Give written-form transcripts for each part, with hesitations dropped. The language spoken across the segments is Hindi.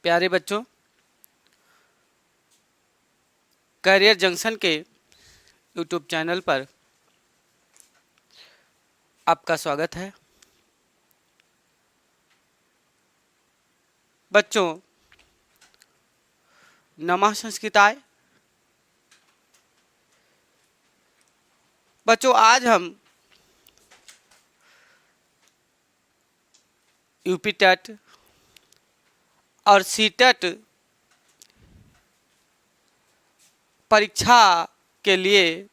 प्यारे बच्चों, करियर जंक्शन के यूट्यूब चैनल पर आपका स्वागत है। बच्चों, नमः संस्कृताय। बच्चों, आज हम यूपी टेट और सीटेट परीक्षा के लिए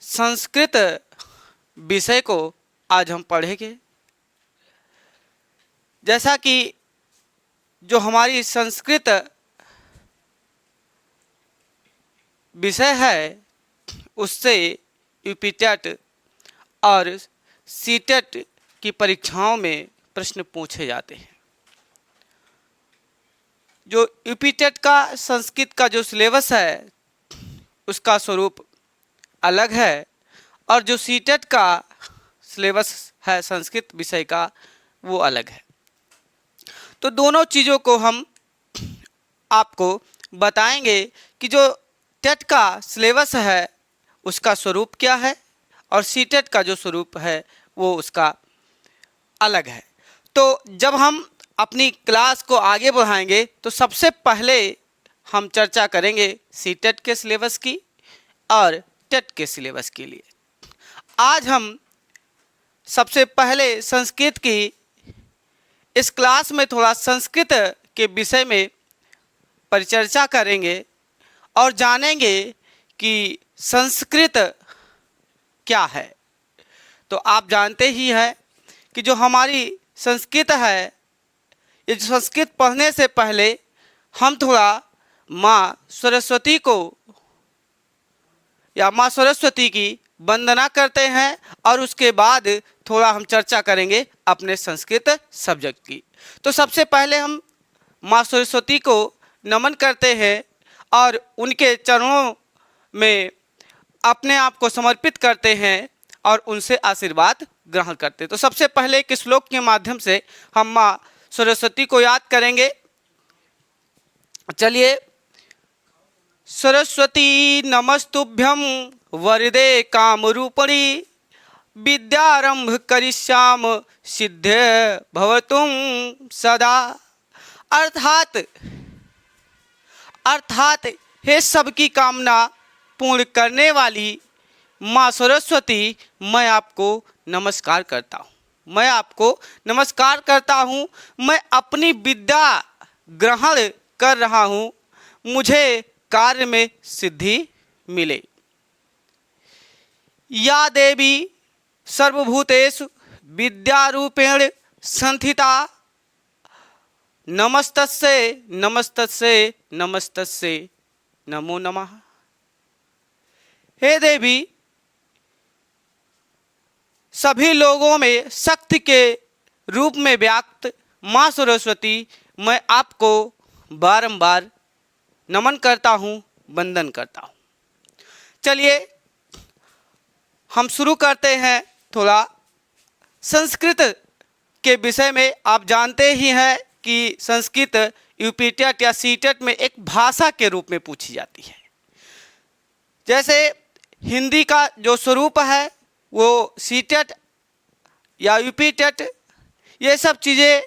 संस्कृत विषय को आज हम पढ़ेंगे। जैसा कि जो हमारी संस्कृत विषय है उससे यूपी टेट और सीटेट की परीक्षाओं में प्रश्न पूछे जाते हैं। जो यूपी टेट का संस्कृत का जो सिलेबस है उसका स्वरूप अलग है और जो सीटेट का सिलेबस है संस्कृत विषय का वो अलग है। तो दोनों चीज़ों को हम आपको बताएंगे कि जो टेट का सिलेबस है उसका स्वरूप क्या है और सीटेट का जो स्वरूप है वो उसका अलग है। तो जब हम अपनी क्लास को आगे बढ़ाएंगे तो सबसे पहले हम चर्चा करेंगे सीटेट के सिलेबस की और टेट के सिलेबस के लिए। आज हम सबसे पहले संस्कृत की इस क्लास में थोड़ा संस्कृत के विषय में परिचर्चा करेंगे और जानेंगे कि संस्कृत क्या है। तो आप जानते ही हैं कि जो हमारी संस्कृत है, ये संस्कृत पढ़ने से पहले हम थोड़ा माँ सरस्वती को या माँ सरस्वती की वंदना करते हैं और उसके बाद थोड़ा हम चर्चा करेंगे अपने संस्कृत सब्जेक्ट की। तो सबसे पहले हम माँ सरस्वती को नमन करते हैं और उनके चरणों में अपने आप को समर्पित करते हैं और उनसे आशीर्वाद ग्रहण करते हैं। तो सबसे पहले एक श्लोक के माध्यम से हम माँ सरस्वती को याद करेंगे। चलिए, सरस्वती नमस्तुभ्यं वरदे कामरूपिणी विद्यारंभ करिष्याम सिद्धे भवतुम सदा। अर्थात हे सबकी कामना पूर्ण करने वाली माँ सरस्वती, मैं आपको नमस्कार करता हूँ। मैं अपनी विद्या ग्रहण कर रहा हूँ, मुझे कार्य में सिद्धि मिले। या देवी सर्वभूतेषु विद्यारूपेण संस्थिता, नमस्तस्यै नमो नमः। हे देवी, सभी लोगों में शक्ति के रूप में व्याप्त माँ सरस्वती, मैं आपको बारंबार नमन करता हूँ, वंदन करता हूँ। चलिए हम शुरू करते हैं थोड़ा संस्कृत के विषय में। आप जानते ही हैं कि संस्कृत यूपी टेट या सीटेट में एक भाषा के रूप में पूछी जाती है। जैसे हिंदी का जो स्वरूप है वो सीटेट या यूपी टेट, ये सब चीज़ें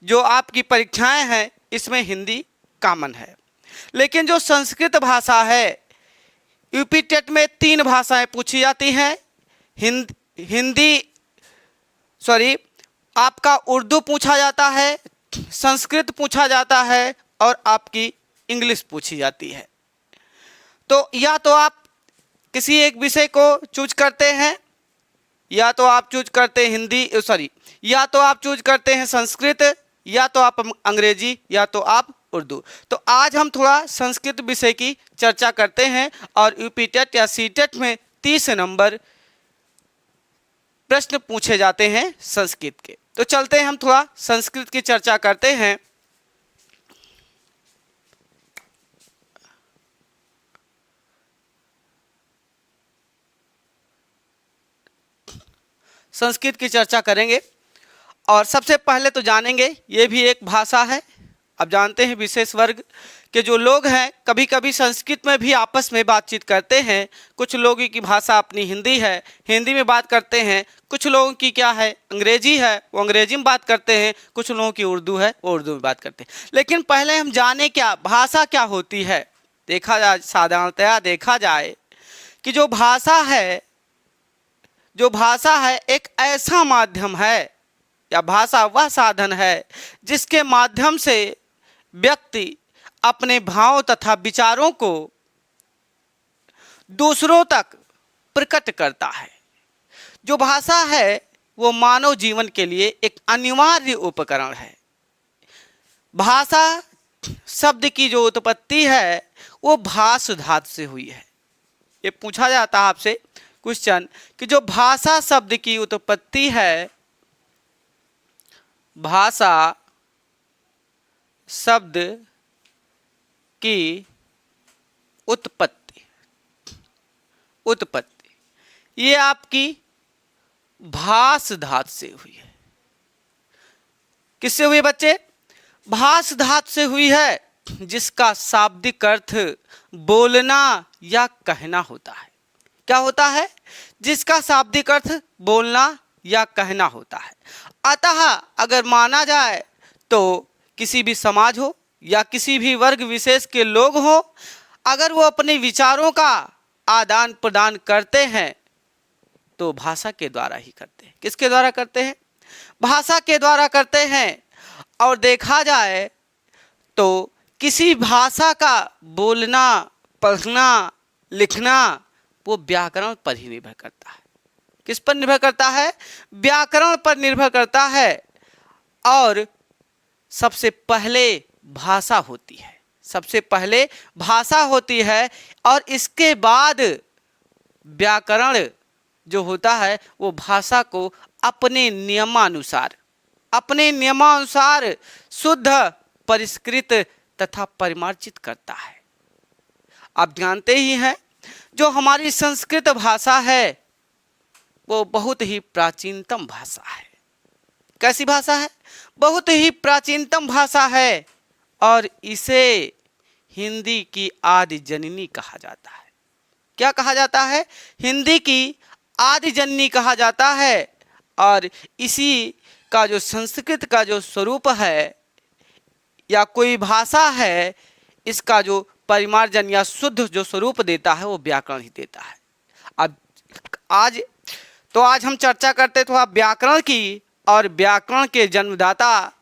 जो आपकी परीक्षाएं हैं इसमें हिंदी कॉमन है। लेकिन जो संस्कृत भाषा है, यूपी टेट में 3 भाषाएं पूछी जाती हैं। आपका उर्दू पूछा जाता है, संस्कृत पूछा जाता है और आपकी इंग्लिश पूछी जाती है। तो या तो आप किसी एक विषय को चूज करते हैं, या तो आप चूज करते हैं या तो आप चूज करते हैं संस्कृत, या तो आप अंग्रेजी, या तो आप उर्दू। तो आज हम थोड़ा संस्कृत विषय की चर्चा करते हैं और यूपी टेट या सीटेट में 30 नंबर प्रश्न पूछे जाते हैं संस्कृत के। तो चलते हैं हम थोड़ा संस्कृत की चर्चा करते हैं। संस्कृत की चर्चा करेंगे और सबसे पहले तो जानेंगे ये भी एक भाषा है आप जानते हैं विशेष वर्ग के जो लोग हैं कभी कभी संस्कृत में भी आपस में बातचीत करते हैं। कुछ लोगों की भाषा अपनी हिंदी है, हिंदी में बात करते हैं। कुछ लोगों की क्या है, अंग्रेजी है, वो अंग्रेजी में बात करते हैं। कुछ लोगों की उर्दू है, वो उर्दू में बात करते हैं। लेकिन पहले हम जाने क्या भाषा क्या होती है। देखा जाए, साधारणतया देखा जाए कि जो भाषा है एक ऐसा माध्यम है या भाषा वह साधन है जिसके माध्यम से व्यक्ति अपने भाव तथा विचारों को दूसरों तक प्रकट करता है। जो भाषा है वो मानव जीवन के लिए एक अनिवार्य उपकरण है। भाषा शब्द की जो उत्पत्ति है वो भाष धातु से हुई है। ये पूछा जाता है आपसे क्वेश्चन कि जो भाषा शब्द की उत्पत्ति है, भाषा शब्द की उत्पत्ति ये आपकी भाष धातु से हुई है। किससे हुई है बच्चे? भाष धातु से हुई है, जिसका शाब्दिक अर्थ बोलना या कहना होता है। क्या होता है? जिसका शाब्दिक अर्थ बोलना या कहना होता है। अतः अगर माना जाए तो किसी भी समाज हो या किसी भी वर्ग विशेष के लोग हो, अगर वो अपने विचारों का आदान प्रदान करते हैं तो भाषा के द्वारा ही करते हैं। किसके द्वारा करते हैं? भाषा के द्वारा करते हैं। और देखा जाए तो किसी भाषा का बोलना, पढ़ना, लिखना वो व्याकरण पर ही निर्भर करता है। किस पर निर्भर करता है? व्याकरण पर निर्भर करता है। और सबसे पहले भाषा होती है, सबसे पहले भाषा होती है और इसके बाद व्याकरण जो होता है वो भाषा को अपने नियमानुसार शुद्ध, परिष्कृत तथा परिमार्जित करता है। आप जानते ही हैं जो हमारी संस्कृत भाषा है वो बहुत ही प्राचीनतम भाषा है। कैसी भाषा है? बहुत ही प्राचीनतम भाषा है और इसे हिंदी की आदि जननी कहा जाता है। क्या कहा जाता है? हिंदी की आदि जननी कहा जाता है। और इसी का जो संस्कृत का जो स्वरूप है या कोई भाषा है, इसका जो परिमार्जन या शुद्ध जो स्वरूप देता है वो व्याकरण ही देता है। अब आज हम चर्चा करते थोड़ा व्याकरण की, और व्याकरण के जन्मदाता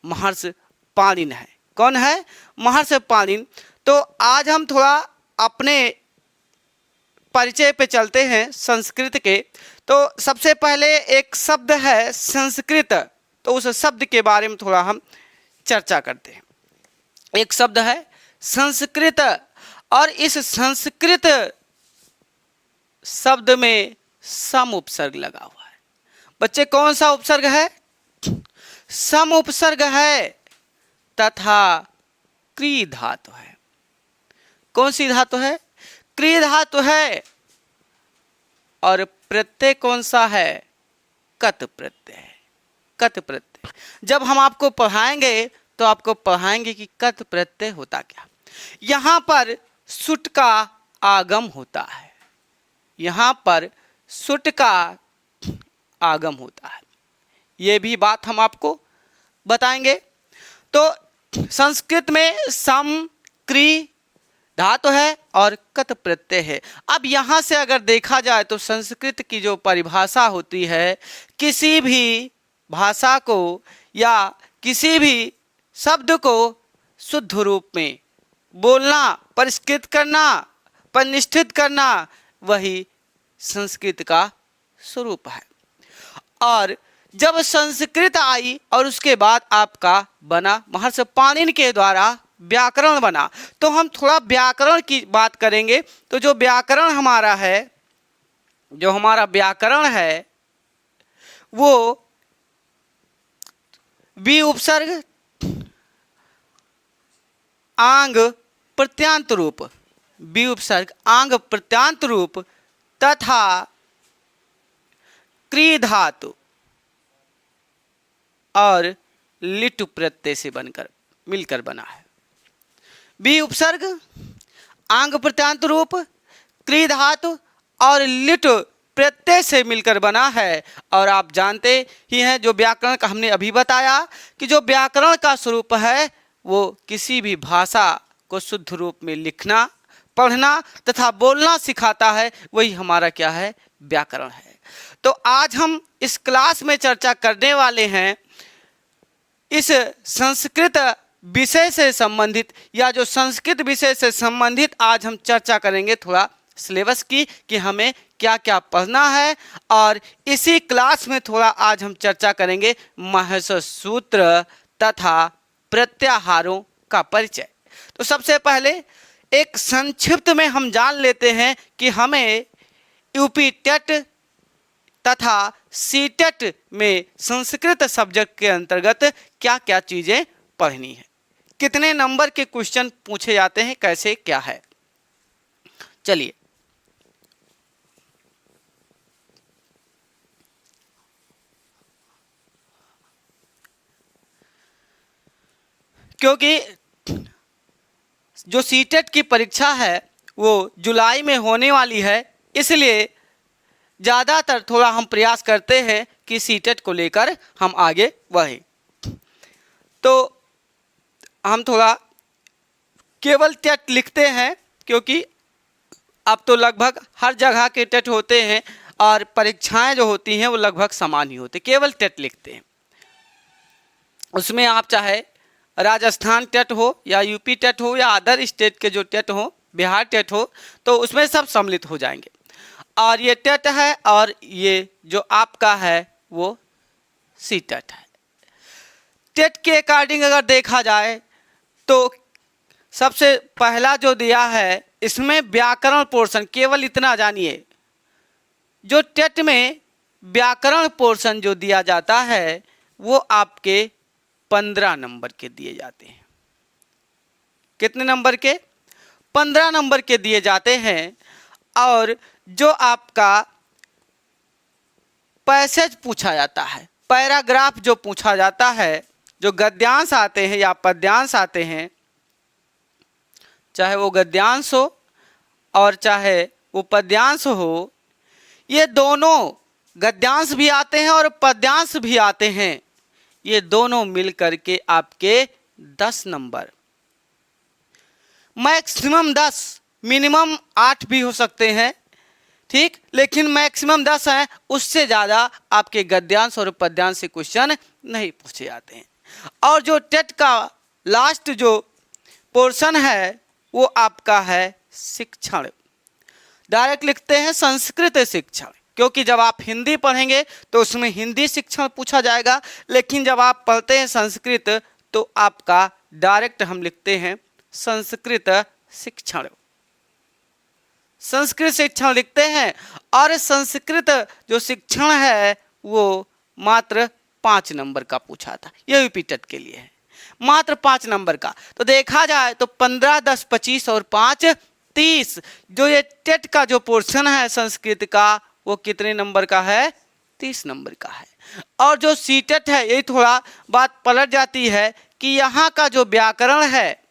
महर्षि पाणिनि है। कौन है? महर्षि पाणिनि। तो आज हम थोड़ा अपने परिचय पे चलते हैं संस्कृत के। तो सबसे पहले एक शब्द है संस्कृत, तो उस शब्द के बारे में थोड़ा हम चर्चा करते हैं। एक शब्द है संस्कृत और इस संस्कृत शब्द में सम उपसर्ग लगा हुआ है। बच्चे कौन सा उपसर्ग है? सम उपसर्ग है तथा क्री धातु है। कौन सी धातु है? क्री धातु है। और प्रत्यय कौन सा है? कत प्रत्यय है। कत प्रत्यय। जब हम आपको पढ़ाएंगे तो आपको पढ़ाएंगे कि कत प्रत्यय होता क्या। यहाँ पर सुट का आगम होता है, यहाँ पर सुट का आगम होता है। ये भी बात हम आपको बताएंगे। तो संस्कृत में सम, क्री धातु है और कत प्रत्यय है। अब यहाँ से अगर देखा जाए तो संस्कृत की जो परिभाषा होती है, किसी भी भाषा को या किसी भी शब्द को शुद्ध रूप में बोलना, परिष्कृत करना, परिनिष्ठित करना, वही संस्कृत का स्वरूप है। और जब संस्कृत आई और उसके बाद आपका बना महर्षि पाणिनि के द्वारा व्याकरण बना, तो हम थोड़ा व्याकरण की बात करेंगे। तो जो व्याकरण हमारा है, जो हमारा व्याकरण है वो वि उपसर्ग, आंग प्रत्यांत रूप, वि उपसर्ग आंग प्रत्यांत रूप तथा क्री धातु और लिट प्रत्यय से बनकर मिलकर बना है। बी उपसर्ग, आंग प्रत्यांत रूप, क्री धातु और लिट प्रत्यय से मिलकर बना है। और आप जानते ही हैं जो व्याकरण का हमने अभी बताया कि जो व्याकरण का स्वरूप है वो किसी भी भाषा को शुद्ध रूप में लिखना, पढ़ना तथा बोलना सिखाता है, वही हमारा क्या है, व्याकरण है। तो आज हम इस क्लास में चर्चा करने वाले हैं इस संस्कृत विषय से संबंधित, या जो संस्कृत विषय से संबंधित आज हम चर्चा करेंगे थोड़ा सिलेबस की, कि हमें क्या क्या पढ़ना है। और इसी क्लास में थोड़ा आज हम चर्चा करेंगे महर्षि सूत्र तथा प्रत्याहारों का परिचय। तो सबसे पहले एक संक्षिप्त में हम जान लेते हैं कि हमें यूपी टेट तथा सीटेट में संस्कृत सब्जेक्ट के अंतर्गत क्या क्या चीज़ें पढ़नी है, कितने नंबर के क्वेश्चन पूछे जाते हैं, कैसे क्या है। चलिए, क्योंकि जो सीटेट की परीक्षा है वो जुलाई में होने वाली है, इसलिए ज़्यादातर थोड़ा हम प्रयास करते हैं कि सीटेट को लेकर हम आगे बढ़ें। तो हम थोड़ा केवल टेट लिखते हैं, क्योंकि अब तो लगभग हर जगह के टेट होते हैं और परीक्षाएं जो होती हैं वो लगभग समान ही होती, केवल टेट लिखते हैं। उसमें आप चाहे राजस्थान टेट हो या यूपी टेट हो या अदर स्टेट के जो टेट हो, बिहार टेट हो, तो उसमें सब सम्मिलित हो जाएंगे। और ये टेट है और ये जो आपका है वो सी टेट है। टेट के अकॉर्डिंग अगर देखा जाए तो सबसे पहला जो दिया है इसमें व्याकरण पोर्शन, केवल इतना जानिए, जो टेट में व्याकरण पोर्शन जो दिया जाता है वो आपके 15 नंबर के दिए जाते हैं। कितने नंबर के? 15 नंबर के दिए जाते हैं। और जो आपका पैसेज पूछा जाता है, पैराग्राफ जो पूछा जाता है, जो गद्यांश आते हैं या पद्यांश आते हैं, चाहे वो गद्यांश हो और चाहे वो पद्यांश हो, ये दोनों गद्यांश भी आते हैं और पद्यांश भी आते हैं, ये दोनों मिल करके आपके 10 नंबर, मैक्सिमम 10, मिनिमम 8 भी हो सकते हैं, ठीक, लेकिन मैक्सिमम 10 हैं, उससे ज़्यादा आपके गद्यांश और पद्यांश से क्वेश्चन नहीं पूछे जाते हैं। और जो टेट का लास्ट जो पोर्शन है वो आपका है शिक्षण। डायरेक्ट लिखते हैं संस्कृत शिक्षण, क्योंकि जब आप हिंदी पढ़ेंगे तो उसमें हिंदी शिक्षण पूछा जाएगा, लेकिन जब आप पढ़ते हैं संस्कृत तो आपका डायरेक्ट हम लिखते हैं संस्कृत शिक्षण। संस्कृत शिक्षण लिखते हैं। और संस्कृत जो शिक्षण है वो मात्र 5 नंबर का पूछा था, ये यूपी टेट के लिए है, मात्र 5 नंबर का। तो देखा जाए तो 15, 10, 25 और 5, 30 जो ये टेट का जो पोर्शन है संस्कृत का वो कितने नंबर का है? 30 नंबर का है। और जो सीटेट है, यही थोड़ा बात पलट जाती है कि यहाँ का जो व्याकरण है,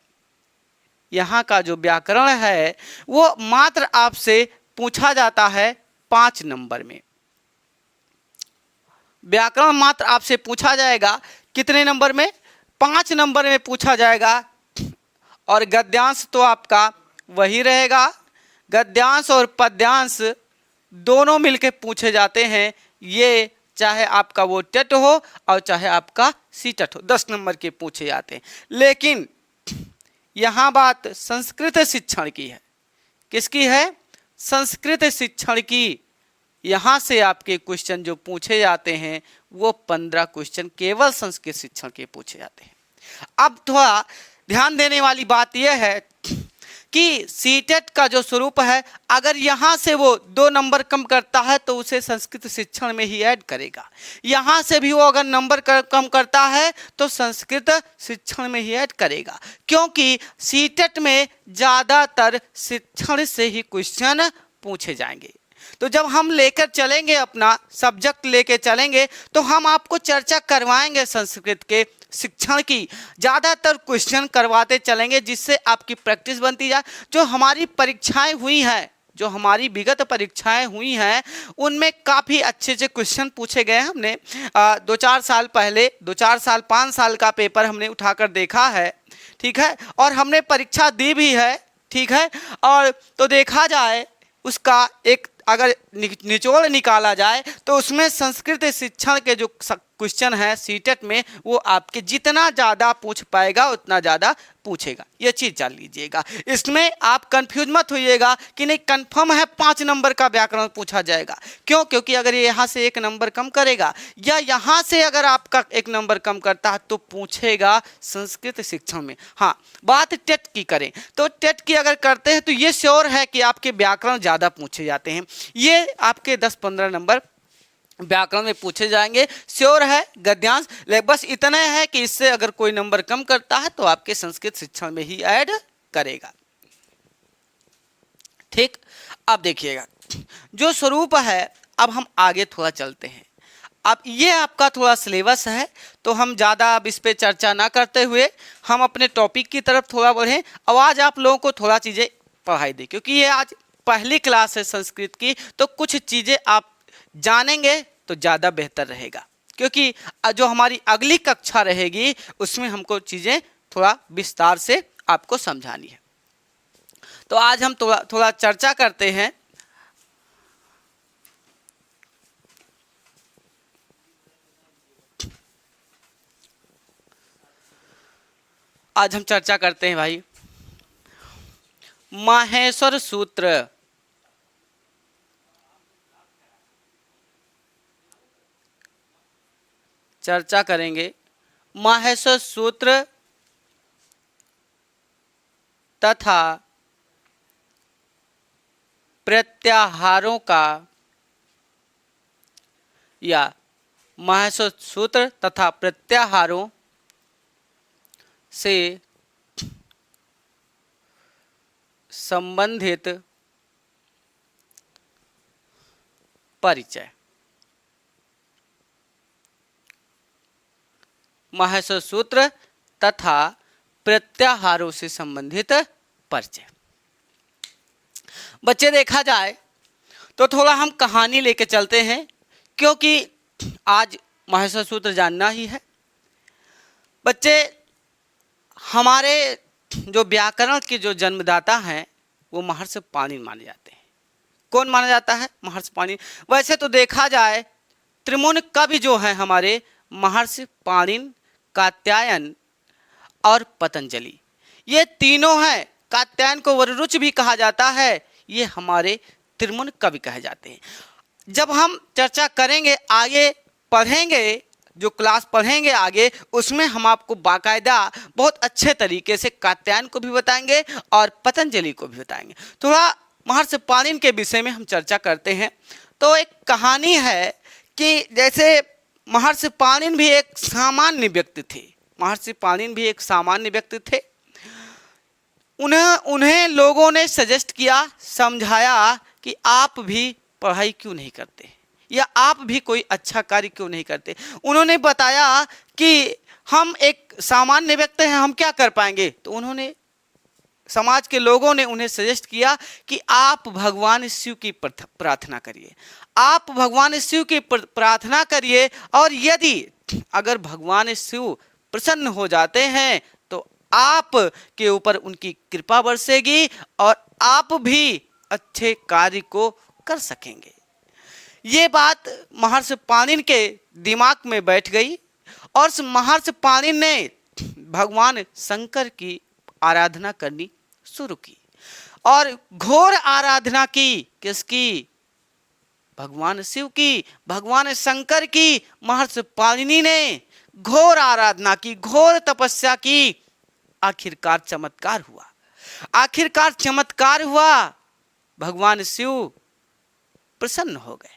यहाँ का जो व्याकरण है वो मात्र आपसे पूछा जाता है 5 नंबर में। व्याकरण मात्र आपसे पूछा जाएगा कितने नंबर में? 5 नंबर में पूछा जाएगा। और गद्यांश तो आपका वही रहेगा, गद्यांश और पद्यांश दोनों मिलके पूछे जाते हैं, ये चाहे आपका वो टेट हो और चाहे आपका सी टेट हो, 10 नंबर के पूछे जाते हैं। लेकिन यहाँ बात संस्कृत शिक्षण की है। किसकी है? संस्कृत शिक्षण की। यहाँ से आपके क्वेश्चन जो पूछे जाते हैं वो 15 क्वेश्चन केवल संस्कृत शिक्षण के पूछे जाते हैं। अब थोड़ा ध्यान देने वाली बात यह है कि सीटेट का जो स्वरूप है, अगर यहाँ से वो 2 नंबर कम करता है तो उसे संस्कृत शिक्षण में ही ऐड करेगा। यहाँ से भी वो अगर नंबर कम करता है तो संस्कृत शिक्षण में ही ऐड करेगा, क्योंकि सीटेट में ज़्यादातर शिक्षण से ही क्वेश्चन पूछे जाएंगे। तो जब हम लेकर चलेंगे, अपना सब्जेक्ट लेकर चलेंगे, तो हम आपको चर्चा करवाएंगे संस्कृत के शिक्षण की, ज़्यादातर क्वेश्चन करवाते चलेंगे जिससे आपकी प्रैक्टिस बनती जाए। जो हमारी परीक्षाएं हुई हैं, जो हमारी विगत परीक्षाएं हुई हैं, उनमें काफ़ी अच्छे से क्वेश्चन पूछे गए हैं। हमने 2-4 साल पहले, 2-4 साल 5 साल का पेपर हमने उठाकर देखा है, ठीक है, और हमने परीक्षा दी भी है, ठीक है। और तो देखा जाए उसका एक अगर निचोड़ निकाला जाए तो उसमें संस्कृत शिक्षण के जो क्वेश्चन है सीटेट में, वो आपके जितना ज़्यादा पूछ पाएगा उतना ज़्यादा पूछेगा, ये चीज़ जान लीजिएगा। इसमें आप कंफ्यूज मत होइएगा कि नहीं कंफर्म है 5 नंबर का व्याकरण पूछा जाएगा। क्यों? क्योंकि अगर ये यहाँ से 1 नंबर कम करेगा या यहाँ से अगर आपका 1 नंबर कम करता है तो पूछेगा संस्कृत शिक्षण में। हाँ, बात टेट की करें तो टेट की अगर करते हैं तो ये श्योर है कि आपके व्याकरण ज़्यादा पूछे जाते हैं, ये आपके 10-15 नंबर व्याकरण में पूछे जाएंगे, श्योर है गद्यांश। बस इतना है कि इससे अगर कोई नंबर कम करता है तो आपके संस्कृत शिक्षण में ही ऐड करेगा, ठीक। अब देखिएगा जो स्वरूप है, अब हम आगे थोड़ा चलते हैं। अब ये आपका थोड़ा सिलेबस है, तो हम ज़्यादा अब इस पर चर्चा ना करते हुए हम अपने टॉपिक की तरफ थोड़ा बढ़ें। अब आज आप लोगों को थोड़ा चीज़ें पढ़ाई दें, क्योंकि ये आज पहली क्लास है संस्कृत की, तो कुछ चीज़ें आप जानेंगे तो ज़्यादा बेहतर रहेगा, क्योंकि जो हमारी अगली कक्षा रहेगी उसमें हमको चीज़ें थोड़ा विस्तार से आपको समझानी है। तो आज हम थोड़ा चर्चा करते हैं। आज हम चर्चा करते हैं भाई माहेश्वर सूत्र। चर्चा करेंगे माहेश्वर सूत्र तथा प्रत्याहारों का, या माहेश्वर सूत्र तथा प्रत्याहारों से संबंधित परिचय। माहेश्वर सूत्र तथा प्रत्याहारों से संबंधित परिचय। बच्चे देखा जाए तो थोड़ा हम कहानी लेके चलते हैं, क्योंकि आज माहेश्वर सूत्र जानना ही है। बच्चे, हमारे जो व्याकरण के जो जन्मदाता हैं वो महर्षि पाणिनि माने जाते हैं। कौन माना जाता है? महर्षि पाणिनि। वैसे तो देखा जाए त्रिमुन कवि जो है हमारे महर्षि पाणिनि, कात्यायन और पतंजलि, ये तीनों हैं। कात्यायन को वररुच भी कहा जाता है, ये हमारे त्रिमुन कवि कहे जाते हैं। जब हम चर्चा करेंगे, आगे पढ़ेंगे, जो क्लास पढ़ेंगे आगे, उसमें हम आपको बाकायदा बहुत अच्छे तरीके से कात्यायन को भी बताएंगे और पतंजलि को भी बताएंगे। थोड़ा महर्षि पाणिनि के विषय में हम चर्चा करते हैं। तो एक कहानी है कि जैसे महर्षि पाणिनि भी एक सामान्य व्यक्ति थे। महर्षि पाणिनि भी एक सामान्य व्यक्ति थे। उन्हें लोगों ने सजेस्ट किया, समझाया कि आप भी पढ़ाई क्यों नहीं करते, या आप भी कोई अच्छा कार्य क्यों नहीं करते। उन्होंने बताया कि हम एक सामान्य व्यक्ति हैं, हम क्या कर पाएंगे। तो उन्होंने, समाज के लोगों ने उन्हें सजेस्ट किया कि आप भगवान शिव की प्रार्थना करिए, आप भगवान शिव की प्रार्थना करिए, और यदि अगर भगवान शिव प्रसन्न हो जाते हैं तो आप के ऊपर उनकी कृपा बरसेगी और आप भी अच्छे कार्य को कर सकेंगे। ये बात महर्षि पाणिनि के दिमाग में बैठ गई और महर्षि पाणिनि ने भगवान शंकर की आराधना करनी शुरू की, और घोर आराधना की। किसकी? भगवान शिव की, भगवान शंकर की। महर्षि पाणिनि ने घोर आराधना की, घोर तपस्या की। आखिरकार चमत्कार हुआ, आखिरकार चमत्कार हुआ। भगवान शिव प्रसन्न हो गए,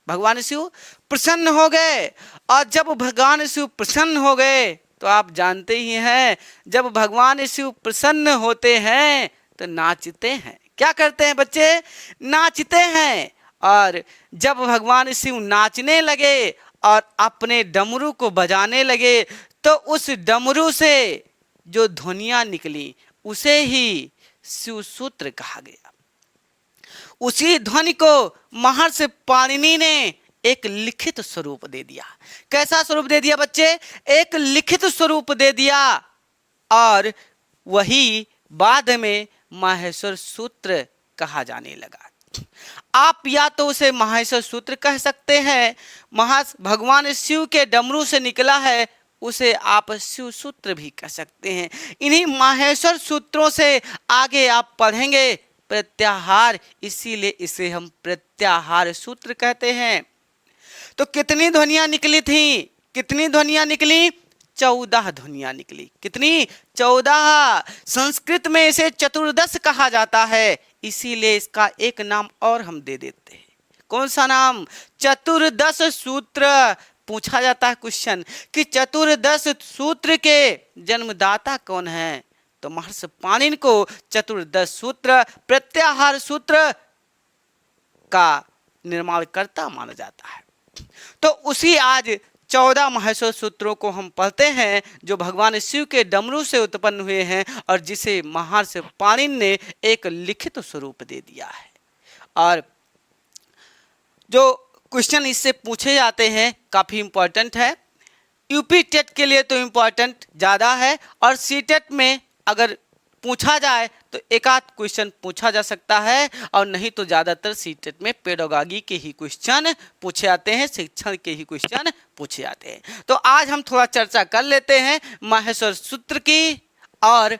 भगवान शिव प्रसन्न हो गए। और जब भगवान शिव प्रसन्न हो गए तो आप जानते ही हैं, जब भगवान शिव प्रसन्न होते हैं तो नाचते हैं। क्या करते हैं बच्चे? नाचते हैं। और जब भगवान शिव नाचने लगे और अपने डमरू को बजाने लगे तो उस डमरू से जो ध्वनियां निकली उसे ही शिव सूत्र कहा गया। उसी ध्वनि को महर्षि पाणिनि ने एक लिखित स्वरूप दे दिया। कैसा स्वरूप दे दिया बच्चे? एक लिखित स्वरूप दे दिया और वही बाद में माहेश्वर सूत्र कहा जाने लगा। आप या तो उसे माहेश्वर सूत्र कह सकते हैं, भगवान शिव के डमरू से निकला है उसे आप शिव सूत्र भी कह सकते हैं। इन्हीं माहेश्वर सूत्रों से आगे आप पढ़ेंगे प्रत्याहार, इसीलिए इसे हम प्रत्याहार सूत्र कहते हैं। तो कितनी ध्वनियां निकली थी? कितनी ध्वनियां निकली? 14 ध्वनियां निकली। कितनी? 14। संस्कृत में इसे चतुर्दश कहा जाता है, इसीलिए इसका एक नाम और हम दे देते हैं। कौन सा नाम? चतुर्दश सूत्र। पूछा जाता है क्वेश्चन कि चतुर्दश सूत्र के जन्मदाता कौन है? तो महर्षि पाणिनि को चतुर्दश सूत्र, प्रत्याहार सूत्र का निर्माणकर्ता माना जाता है। तो उसी आज 14 माहेश्वर सूत्रों को हम पढ़ते हैं जो भगवान शिव के डमरू से उत्पन्न हुए हैं और जिसे महर्षि पाणिनि ने एक लिखित स्वरूप दे दिया है। और जो क्वेश्चन इससे पूछे जाते हैं काफ़ी इम्पोर्टेंट है। यूपी टेट के लिए तो इम्पोर्टेंट ज़्यादा है और सी टेट में अगर पूछा जाए तो एक आध क्वेश्चन पूछा जा सकता है और नहीं तो ज़्यादातर सी टेट में पेडागॉजी के ही क्वेश्चन पूछे जाते हैं, शिक्षण के ही क्वेश्चन पूछे जाते हैं। तो आज हम थोड़ा चर्चा कर लेते हैं माहेश्वर सूत्र की और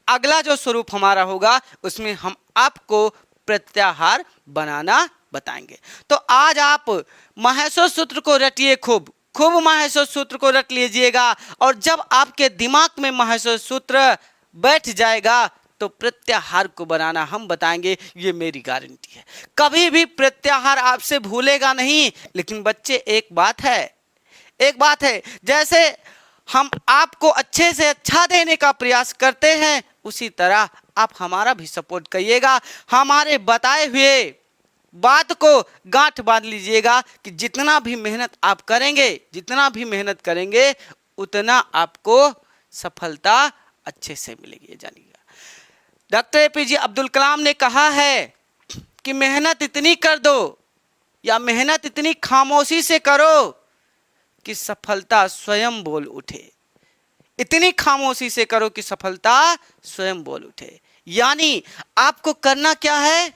अगला जो स्वरूप हमारा होगा उसमें हम आपको प्रत्याहार बनाना बताएंगे। तो आज आप माहेश्वर सूत्र को रटिए, खूब माहेश्वर सूत्र को रट लीजिएगा और जब आपके दिमाग में माहेश्वर सूत्र बैठ जाएगा तो प्रत्याहार को बनाना हम बताएंगे, ये मेरी गारंटी है। कभी भी प्रत्याहार आपसे भूलेगा नहीं। लेकिन बच्चे एक बात है, जैसे हम आपको अच्छे से अच्छा देने का प्रयास करते हैं उसी तरह आप हमारा भी सपोर्ट करिएगा। हमारे बताए हुए बात को गांठ बांध लीजिएगा कि जितना भी मेहनत आप करेंगे उतना आपको सफलता अच्छे से मिलेगी। जानिएगा, डॉक्टर एपीजे अब्दुल कलाम ने कहा है कि मेहनत इतनी कर दो या मेहनत इतनी खामोशी से करो कि सफलता स्वयं बोल उठे। इतनी खामोशी से करो कि सफलता स्वयं बोल उठे। यानी आपको करना क्या है?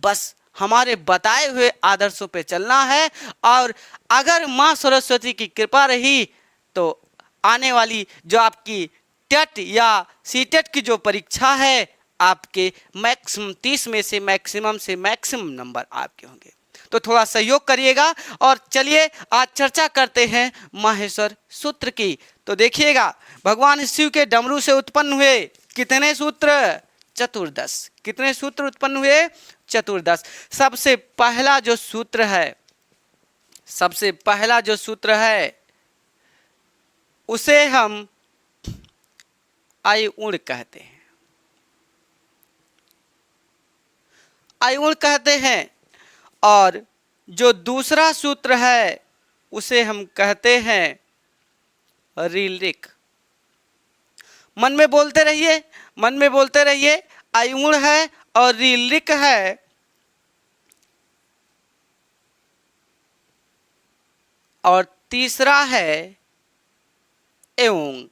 बस हमारे बताए हुए आदर्शों पे चलना है और अगर माँ सरस्वती की कृपा रही तो आने वाली जो आपकी टेट या सी टेट की जो परीक्षा है आपके मैक्सिमम 30 में से मैक्सिमम नंबर आपके होंगे। तो थोड़ा सहयोग करिएगा और चलिए आज चर्चा करते हैं माहेश्वर सूत्र की। तो देखिएगा, भगवान शिव के डमरू से उत्पन्न हुए कितने सूत्र? 14। कितने सूत्र उत्पन्न हुए? 14। सबसे पहला जो सूत्र है उसे हम आयुण कहते हैं। और जो दूसरा सूत्र है उसे हम कहते हैं रीलिक। मन में बोलते रहिए। आयुण है और रीलिक है और तीसरा है एवं।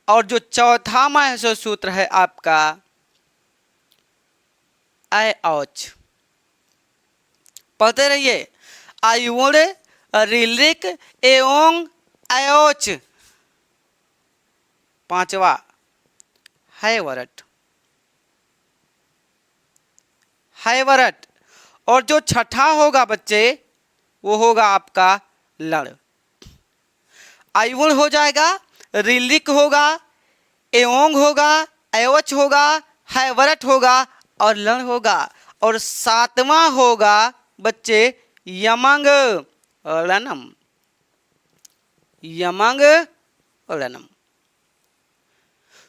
और जो चौथा माहेश्वर सूत्र है आपका औच। पढ़ते रहिए, आयुण, रीलिक, एवं, औच। पांचवा हैवरट। और जो छठा होगा बच्चे वो होगा आपका लड़। आयुण हो जाएगा, रीलिक होगा, एवं होगा, ऐवच होगा, हैवरट होगा और लड़ होगा। और सातवां होगा बच्चे यमंग रणम।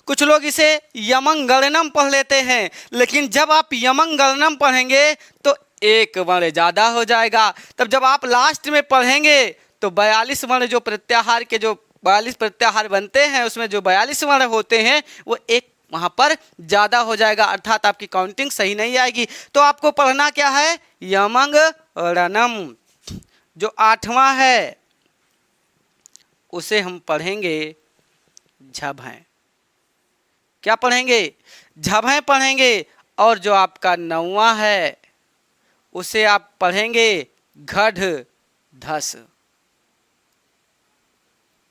कुछ लोग इसे यमंगलनम पढ़ लेते हैं, लेकिन जब आप यमंगलनम पढ़ेंगे तो एक वर्ण ज़्यादा हो जाएगा। तब जब आप लास्ट में पढ़ेंगे तो 42 वर्ण जो प्रत्याहार के जो 42 प्रत्याहार बनते हैं उसमें जो 42 वर्ण होते हैं वो एक वहाँ पर ज़्यादा हो जाएगा, अर्थात आपकी काउंटिंग सही नहीं आएगी। तो आपको पढ़ना क्या है? यमंग रणम। जो 8वां है उसे हम पढ़ेंगे झभय। क्या पढ़ेंगे? झभय पढ़ेंगे। और जो आपका 9वां है उसे आप पढ़ेंगे घढ़ धस।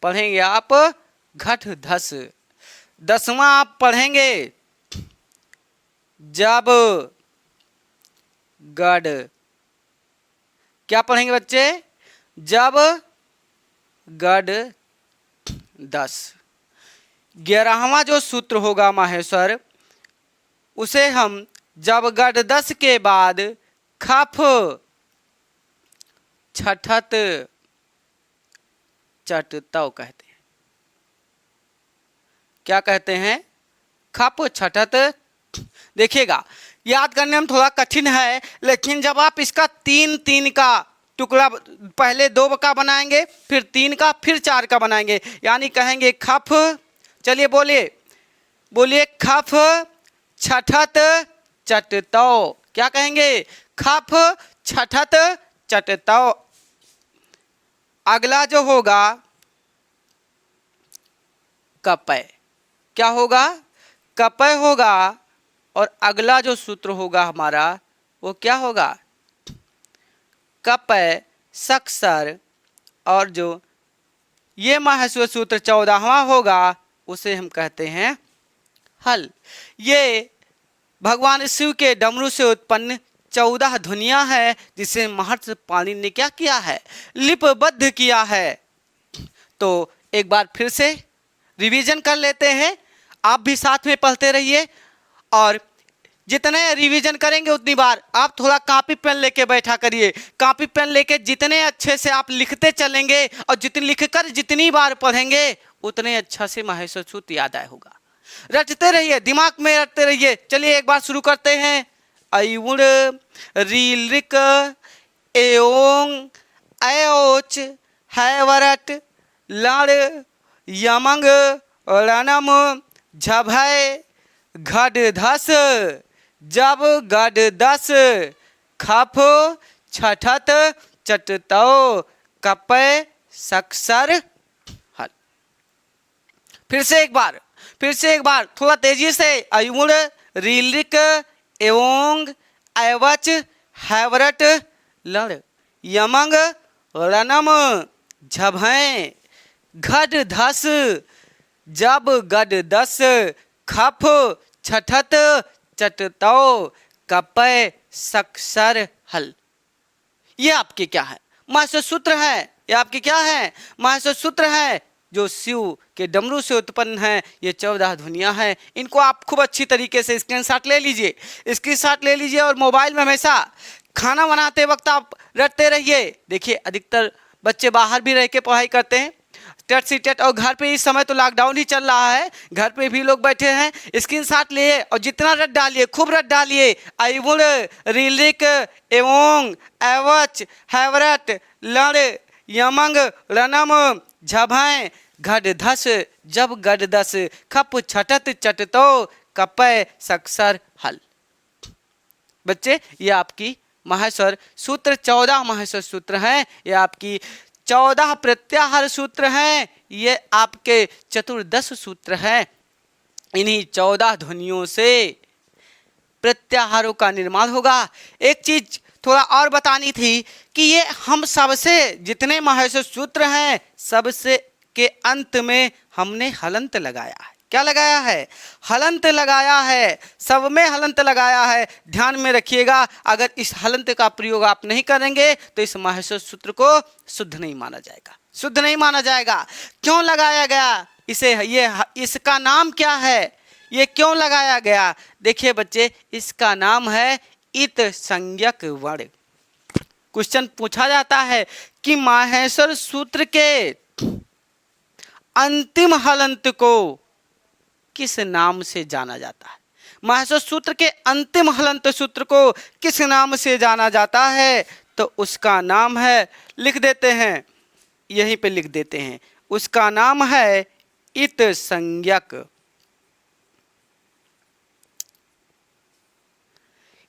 पढ़ेंगे आप घढ़ धस। 10वां आप पढ़ेंगे जब गढ़। क्या पढ़ेंगे बच्चे? जब गढ़ दस। 11वां जो सूत्र होगा माहेश्वर उसे हम जब गढ़ दस के बाद खफ छठत चटतव कहते हैं। क्या कहते हैं? खप छठत। देखिएगा, याद करने में थोड़ा कठिन है, लेकिन जब आप इसका 3-3 का टुकड़ा पहले 2 का बनाएंगे, फिर 3 का, फिर 4 का बनाएंगे, यानी कहेंगे खफ। चलिए बोलिए बोलिए, खफ छठत चटतव। क्या कहेंगे? खफ छठत चटतव। अगला जो होगा कपय। क्या होगा? कपय होगा। और अगला जो सूत्र होगा हमारा वो क्या होगा? कपय सक्सर। और जो ये माहेश्वर सूत्र 14वां होगा उसे हम कहते हैं हल। ये भगवान शिव के डमरू से उत्पन्न 14 ध्वनियां है जिसे महर्षि पाणिनि ने क्या किया है? लिपिबद्ध किया है। तो एक बार फिर से रिवीजन कर लेते हैं। आप भी साथ में पढ़ते रहिए और जितने रिवीजन करेंगे उतनी बार आप थोड़ा कॉपी पेन लेके बैठा करिए। कॉपी पेन लेके जितने अच्छे से आप लिखते चलेंगे और जितनी लिखकर जितनी बार पढ़ेंगे उतने अच्छा से माहेश्वर सूत्र याद आया होगा। रटते रहिए, दिमाग में रटते रहिए। चलिए एक बार शुरू करते हैं। अयुण रीलिक एओंग अयोच हैवरट लड़ यमंग रणम झभय घढ़ धस। जब गढ़ दस खफ छठत चटतव कपय सक्सर हल। फिर से एक बार थोड़ा तेजी से। अयुण रीलिक एवोंग एवच हैवरट लड़ यमंग रणम झभय घढ़ धस। जब गढ़ दस खफ छठत चटतव कपय सक्सर हल। ये आपके क्या है? माहेश्वर सूत्र है। ये आपके क्या है? माहेश्वर सूत्र है जो शिव के डमरू से उत्पन्न है। ये 14 ध्वनियां हैं। इनको आप खूब अच्छी तरीके से स्क्रीनशॉट ले लीजिए और मोबाइल में हमेशा खाना बनाते वक्त आप रटते रहिए। देखिए अधिकतर बच्चे बाहर भी रह के पढ़ाई करते हैं, टेट सी टेट, और घर पे इस समय तो लॉकडाउन ही चल रहा है, घर पे भी लोग बैठे हैं। स्क्रीनशॉट लिए और जितना रट डालिए, खूब रट डालिए। अयुण रीलिक एवोंग एवच हैवरट लड़ यमंग रणम झभय घढ़ धस। जब गढ़ दस खप छठत चटतव कपय सक्सर हल। बच्चे ये आपकी माहेश्वर सूत्र 14 माहेश्वर सूत्र हैं। ये आपकी 14 प्रत्याहार सूत्र हैं। ये आपके चतुर्दश सूत्र हैं। इन्हीं 14 ध्वनियों से प्रत्याहारों का निर्माण होगा। एक चीज थोड़ा और बतानी थी कि ये हम सबसे जितने माहेश्वर सूत्र हैं सबसे के अंत में हमने हलंत लगाया है। क्या लगाया है? हलंत लगाया है। सब में हलंत लगाया है। ध्यान में रखिएगा, अगर इस हलंत का प्रयोग आप नहीं करेंगे तो इस माहेश्वर सूत्र को शुद्ध नहीं माना जाएगा। क्यों लगाया गया इसे? इसका नाम क्या है? ये क्यों लगाया गया? देखिए बच्चे, इसका नाम है इत संज्ञक वर्ण। क्वेश्चन पूछा जाता है कि माहेश्वर सूत्र के अंतिम हलंत को किस नाम से जाना जाता है? माहेश्वर सूत्र के अंतिम हलंत सूत्र को किस नाम से जाना जाता है? तो उसका नाम है, लिख देते हैं, यहीं पे लिख देते हैं, उसका नाम है इत संज्ञक।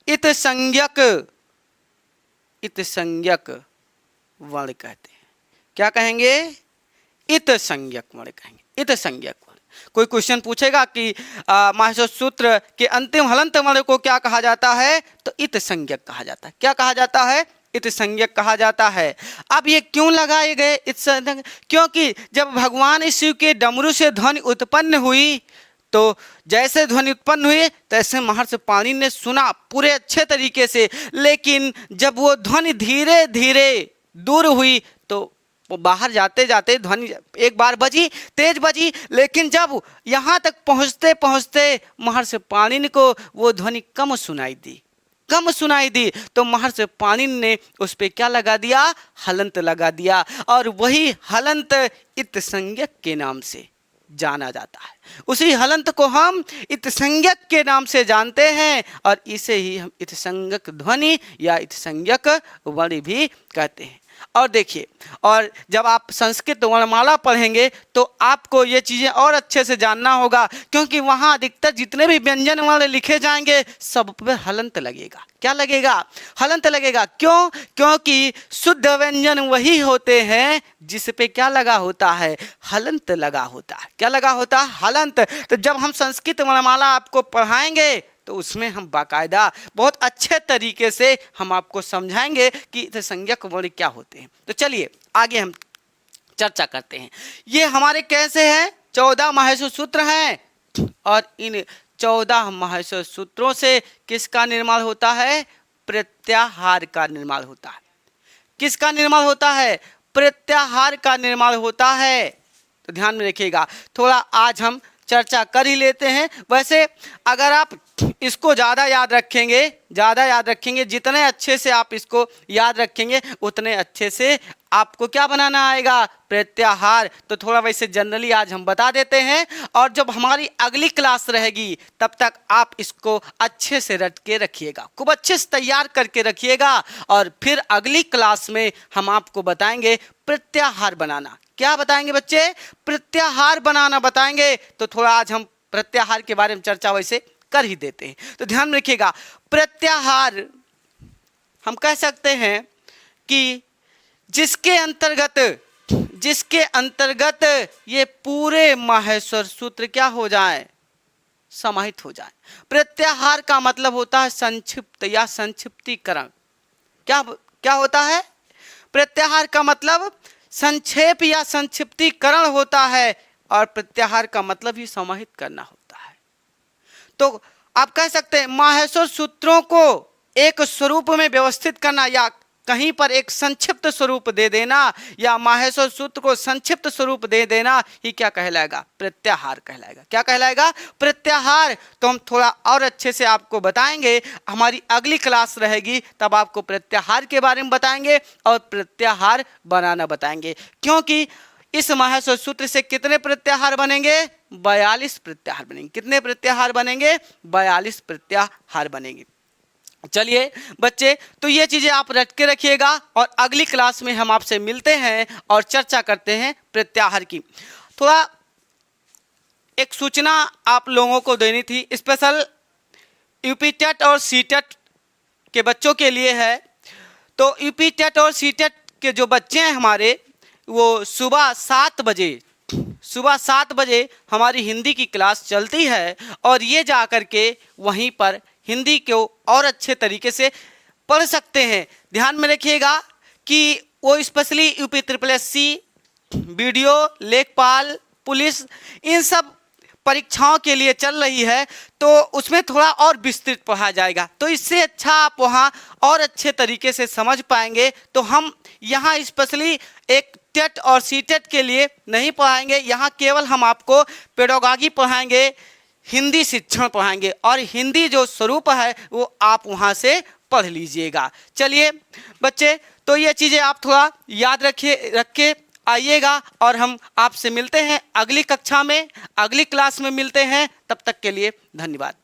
इत संज्ञक, इत संज्ञक वर्ण कहते हैं। क्या कहेंगे? इत संज्ञक वर्ण कहेंगे, इत संज्ञक वर्ण। कोई क्वेश्चन पूछेगा कि माहेश्वर सूत्र के अंतिम हलंत वर्ण को क्या कहा जाता है? तो इत संज्ञक कहा जाता है। क्या कहा जाता है? इत संज्ञक कहा जाता है। अब ये क्यों लगाए गए इत संज्ञक? क्योंकि जब भगवान शिव के डमरू से ध्वनि उत्पन्न हुई, तो जैसे ध्वनि उत्पन्न हुई तैसे महर्षि पाणिनि ने सुना पूरे अच्छे तरीके से, लेकिन जब वो ध्वनि धीरे धीरे दूर हुई तो वो बाहर जाते जाते ध्वनि एक बार बजी, तेज बजी, लेकिन जब यहाँ तक पहुँचते पहुँचते महर्षि पाणिनि को वो ध्वनि कम सुनाई दी, कम सुनाई दी। तो महर्षि पाणिनि ने उस पर क्या लगा दिया? हलंत लगा दिया, और वही हलंत इत संज्ञक के नाम से जाना जाता है। उसी हलंत को हम इत संज्ञक के नाम से जानते हैं, और इसे ही हम इत संज्ञक ध्वनि या इत संज्ञक वर्ण भी कहते हैं। और देखिए, और जब आप संस्कृत वर्णमाला पढ़ेंगे तो आपको ये चीज़ें और अच्छे से जानना होगा, क्योंकि वहाँ अधिकतर जितने भी व्यंजन वर्ण लिखे जाएंगे सब पर हलंत लगेगा। क्या लगेगा? हलंत लगेगा। क्यों? क्योंकि शुद्ध व्यंजन वही होते हैं जिस पे क्या लगा होता है? हलंत लगा होता है। क्या लगा होता है? हलंत। तो जब हम संस्कृत वर्णमाला आपको पढ़ाएंगे तो उसमें हम बाकायदा बहुत अच्छे तरीके से हम आपको समझाएंगे कि संज्ञक वर्ण क्या होते हैं। तो चलिए आगे हम चर्चा करते हैं। ये हमारे कैसे हैं? 14 माहेश्वर सूत्र हैं, और इन 14 माहेश्वर सूत्रों से किसका निर्माण होता है? प्रत्याहार का निर्माण होता है। किसका निर्माण होता है? प्रत्याहार का निर्माण होता है। तो ध्यान में रखिएगा, थोड़ा आज हम चर्चा कर ही लेते हैं। वैसे अगर आप इसको ज़्यादा याद रखेंगे, जितने अच्छे से आप इसको याद रखेंगे उतने अच्छे से आपको क्या बनाना आएगा? प्रत्याहार। तो थोड़ा वैसे जनरली आज हम बता देते हैं, और जब हमारी अगली क्लास रहेगी तब तक आप इसको अच्छे से रट के रखिएगा, खूब अच्छे से तैयार करके रखिएगा, और फिर अगली क्लास में हम आपको बताएंगे प्रत्याहार बनाना। क्या बताएंगे बच्चे? प्रत्याहार बनाना बताएंगे। तो थोड़ा आज हम प्रत्याहार के बारे में चर्चा वैसे कर ही देते हैं। तो ध्यान में रखिएगा, प्रत्याहार हम कह सकते हैं कि जिसके अंतर्गत ये पूरे माहेश्वर सूत्र क्या हो जाए? समाहित हो जाए। प्रत्याहार का मतलब होता है संक्षिप्त या संक्षिप्तीकरण। क्या होता है? प्रत्याहार का मतलब संक्षेप या संक्षिप्तीकरण होता है, और प्रत्याहार का मतलब ही समाहित करना होता है। तो आप कह सकते हैं माहेश्वर सूत्रों को एक स्वरूप में व्यवस्थित करना, या कहीं पर एक संक्षिप्त स्वरूप दे देना, या माहेश्वर सूत्र को संक्षिप्त स्वरूप दे देना ही क्या कहलाएगा? प्रत्याहार कहलाएगा। क्या कहलाएगा? प्रत्याहार। तो हम थोड़ा और अच्छे से आपको बताएंगे, हमारी अगली क्लास रहेगी तब आपको प्रत्याहार के बारे में बताएंगे और प्रत्याहार बनाना बताएंगे। क्योंकि इस माहेश्वर सूत्र से कितने प्रत्याहार बनेंगे? 42 प्रत्याहार बनेंगे। कितने प्रत्याहार बनेंगे? 42 प्रत्याहार बनेंगे। चलिए बच्चे, तो ये चीज़ें आप रट के रखिएगा, और अगली क्लास में हम आपसे मिलते हैं और चर्चा करते हैं प्रत्याहार की। थोड़ा एक सूचना आप लोगों को देनी थी, स्पेशल यूपी टेट और सी टेट के बच्चों के लिए है। तो यूपी टेट और सी टेट के जो बच्चे हैं हमारे, वो सुबह 7 बजे हमारी हिंदी की क्लास चलती है, और ये जा कर के वहीं पर हिंदी को और अच्छे तरीके से पढ़ सकते हैं। ध्यान में रखिएगा कि वो स्पेशली यूपी SSSC, वीडियो, लेखपाल, पुलिस, इन सब परीक्षाओं के लिए चल रही है, तो उसमें थोड़ा और विस्तृत पढ़ा जाएगा। तो इससे अच्छा आप वहाँ और अच्छे तरीके से समझ पाएंगे। तो हम यहाँ स्पेशली एक टेट और सी टेट के लिए नहीं पढ़ाएंगे, यहाँ केवल हम आपको पेडागॉजी पढ़ाएंगे, हिंदी शिक्षण पढ़ाएंगे, और हिंदी जो स्वरूप है वो आप वहाँ से पढ़ लीजिएगा। चलिए बच्चे, तो ये चीज़ें आप थोड़ा याद रख के आइएगा, और हम आपसे मिलते हैं अगली कक्षा में, अगली क्लास में मिलते हैं। तब तक के लिए धन्यवाद।